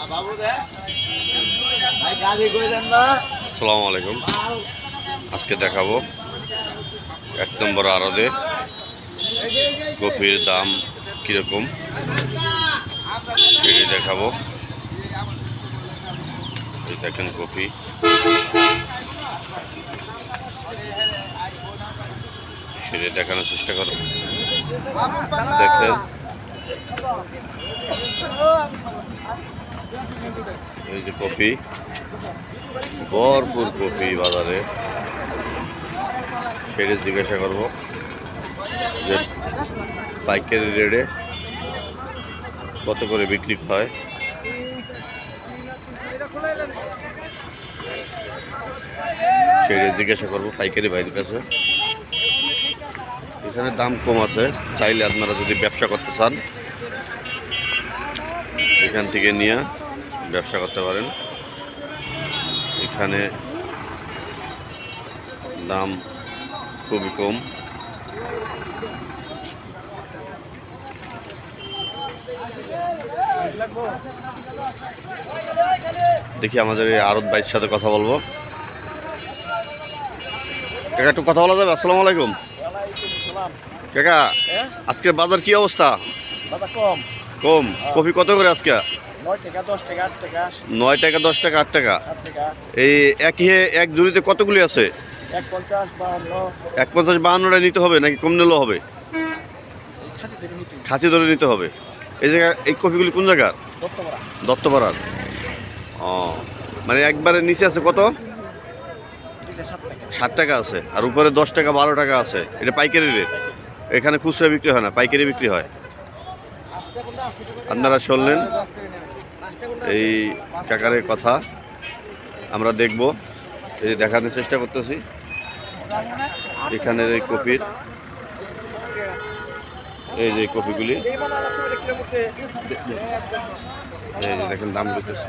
আসসালামু আলাইকুম। আজকে দেখাবো 1 নম্বর আড়তে কপির দাম কিরকম সেটি দেখাবো। এই দেখেন কপি, সেটা দেখানোর চেষ্টা করো। দেখেন এই যে কপি, ভরপুর কপি বাজারে, সেটা জিজ্ঞাসা করবো যে পাইকারি রেটে কত করে বিক্রি হয়। সেটা জিজ্ঞাসা করবো পাইকারি ভাইয়ের কাছে। এখানে দাম কম আছে, চাইলে আপনারা যদি ব্যবসা করতে চান এখান থেকে নিয়ে ব্যবসা করতে পারেন। এখানে দাম খুবই কম। দেখি আমাদের এই আড়ত ভাইয়ের সাথে কথা বলবো। কাকা একটু কথা বলা যাবে? আসসালামু আলাইকুম কাকা, আজকের বাজার কি অবস্থা? কম। কপি কত করে আজকে? 9 টাকা 10 টাকা 8 টাকা 9 টাকা 10 টাকা 8 টাকা। 8 টাকা। এই এক জুড়িতে কতগুলি আছে? 150 52 150 52টা নিতে হবে নাকি কম নিলেও হবে? খাসি ধরে নিতে হবে। এই জায়গা এই কপিগুলি কোন জায়গার? দত্তপাড়ার। ও, মানে একবারে নিচে আছে কত? 60 টাকা আছে, আর উপরে 10 টাকা 12 টাকা আছে। এটা পাইকারি রেট। এখানে খুচরা বিক্রি হয় না, পাইকারি বিক্রি হয়। আপনারা শুনলেন এই কাকারের কথা, আমরা দেখব। এই যে দেখানোর চেষ্টা করতেছি এখানের এই কপির, এই যে কপিগুলি, এই যে দেখেন দাম করতেছে।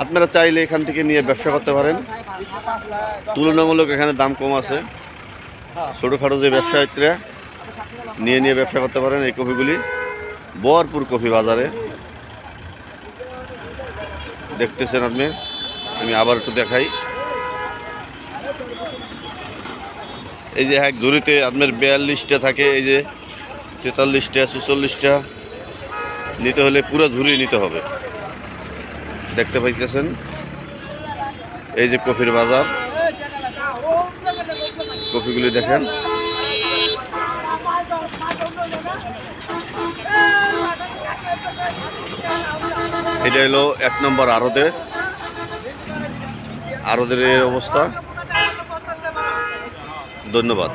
আপনারা চাইলে এখান থেকে নিয়ে ব্যবসা করতে পারেন। তুলনামূলক এখানে দাম কম আছে। ছোটোখাটো যে ব্যবসায়ীরা নিয়ে ব্যবসা করতে পারেন। এই কপিগুলি ভরপুর কপি বাজারে দেখতেছেন আপনি। আমি আবার একটু দেখাই। এই যে এক ঝুড়িতে আপনার 42টা থাকে, এই যে 43টা 44টা নিতে হলে পুরো ঝুড়ি নিতে হবে। দেখতে পাইতেছেন এই যে কপির বাজার, কপিগুলি দেখেন। এটা হলো 1 নম্বর আড়তের এই অবস্থা। ধন্যবাদ।